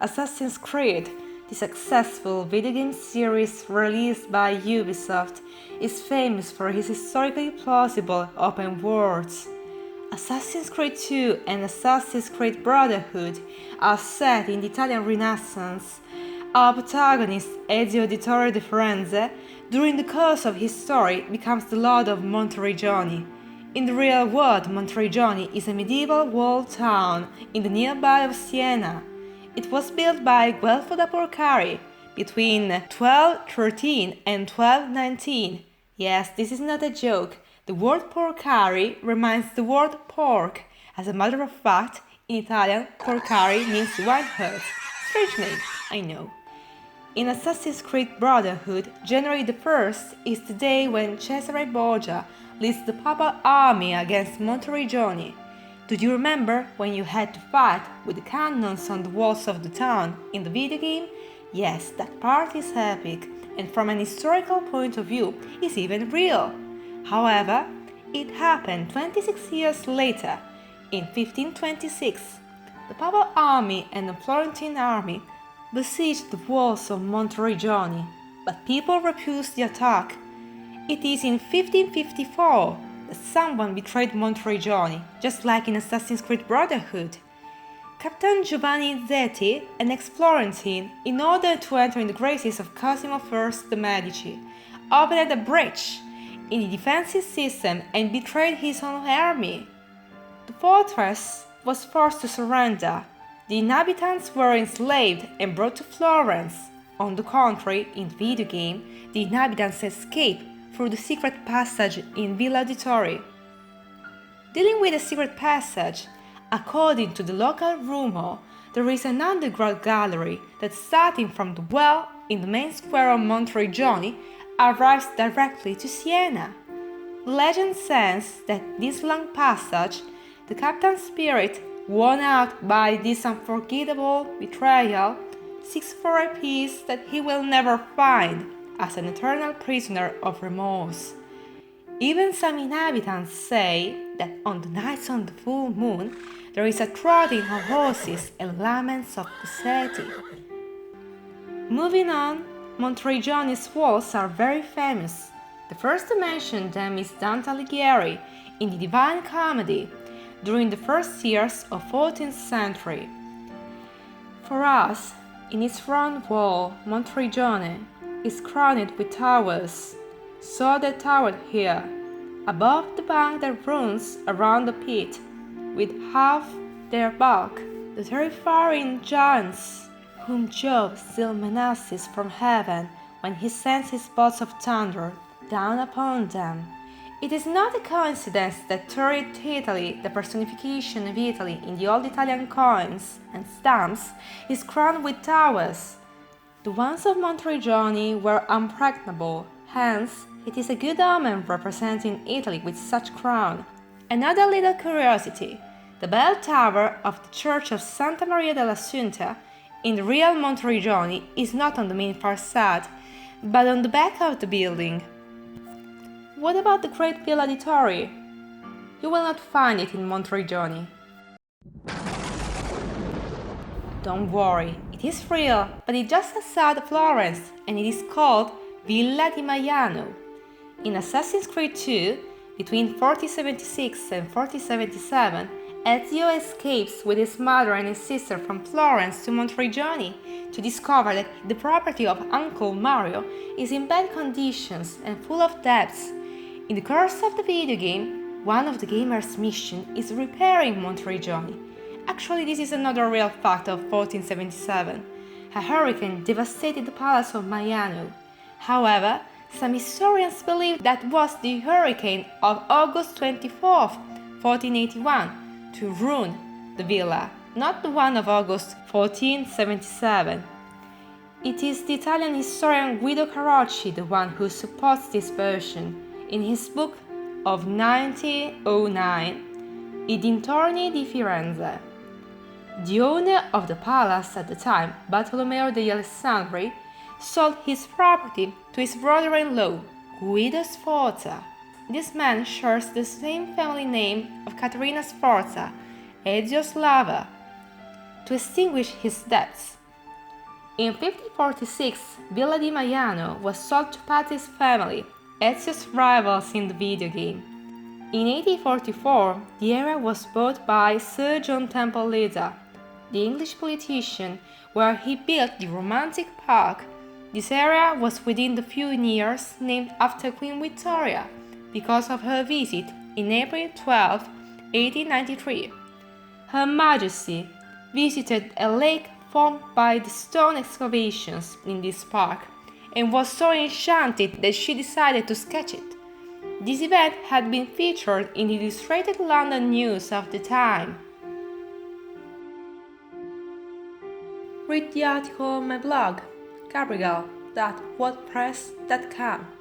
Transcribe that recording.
Assassin's Creed, the successful video game series released by Ubisoft, is famous for its historically plausible open worlds. Assassin's Creed 2 and Assassin's Creed Brotherhood are set in the Italian Renaissance. Our protagonist, Ezio Auditore de Firenze, during the course of his story becomes the Lord of Monteriggioni. In the real world, Monteriggioni is a medieval walled town in the nearby of Siena. It was built by Guelfo da Porcari between 1213 and 1219. Yes, this is not a joke. The word Porcari reminds the word pork. As a matter of fact, in Italian, Porcari means swineherd. Strange name, I know. In Assassin's Creed Brotherhood, January the 1st is the day when Cesare Borgia leads the Papal army against Monteriggioni. Do you remember when you had to fight with the cannons on the walls of the town in the video game? Yes, that part is epic, and from an historical point of view, is even real. However, it happened 26 years later, in 1526. The Papal army and the Florentine army besieged the walls of Monteriggioni, but people refused the attack. It is in 1554 that someone betrayed Monteriggioni, just like in Assassin's Creed Brotherhood. Captain Giovanni Zeti, an ex-Florentine, in order to enter in the graces of Cosimo I de' Medici, opened a breach in the defensive system and betrayed his own army. The fortress was forced to surrender. The inhabitants were enslaved and brought to Florence. On the contrary, in the video game, the inhabitants escaped through the secret passage in Villa Auditore. Dealing with the secret passage, according to the local rumor, there is an underground gallery that, starting from the well in the main square of Monteriggioni, arrives directly to Siena. The legend says that this long passage, the captain's spirit, worn out by this unforgettable betrayal, seeks for a peace that he will never find, as an eternal prisoner of remorse. Even some inhabitants say that on the nights on the full moon, there is a trotting of horses and laments of possession. Moving on, Monteriggioni's walls are very famous. The first to mention them is Dante Alighieri in the Divine Comedy, during the first years of 14th century. For us, in its front wall, Monteriggioni is crowned with towers, so they towered here, above the bank that runs around the pit, with half their bulk, the terrifying giants whom Jove still menaces from heaven when he sends his bolts of thunder down upon them. It is not a coincidence that Turret Italy, the personification of Italy in the old Italian coins and stamps, is crowned with towers. The ones of Monteriggioni were unpregnable, hence it is a good omen representing Italy with such crown. Another little curiosity, the bell tower of the Church of Santa Maria dell'Assunta in the real Monteriggioni is not on the main facade, but on the back of the building. What about the Great Villa Auditore? You will not find it in Monteriggioni. Don't worry, it is real, but it's just outside Florence, and it is called Villa di Maiano. In Assassin's Creed 2, between 4076 and 4077, Ezio escapes with his mother and his sister from Florence to Monteriggioni to discover that the property of Uncle Mario is in bad conditions and full of debts. In the course of the video game, one of the gamer's missions is repairing Monteriggioni. Actually, this is another real fact of 1477. A hurricane devastated the palace of Maiano. However, some historians believe that was the hurricane of August 24, 1481, to ruin the villa, not the one of August 1477. It is the Italian historian Guido the one who supports this version. In his book of 1909, I dintorni di Firenze. The owner of the palace at the time, Bartolomeo degli Alessandri, sold his property to his brother-in-law, Guido Sforza. This man shares the same family name of Caterina Sforza, Ezio's lover. To extinguish his debts, In 1546, Villa di Maiano was sold to Pazzi's family, Ezio's rivals in the video game. In 1844, the area was bought by Sir John Temple Leda, the English politician, where he built the romantic park. This area was within the few years named after Queen Victoria because of her visit in April 12, 1893. Her Majesty visited a lake formed by the stone excavations in this park and was so enchanted that she decided to sketch it. This event had been featured in the illustrated London news of the time. Read the article on my blog, gabriel.wordpress.com.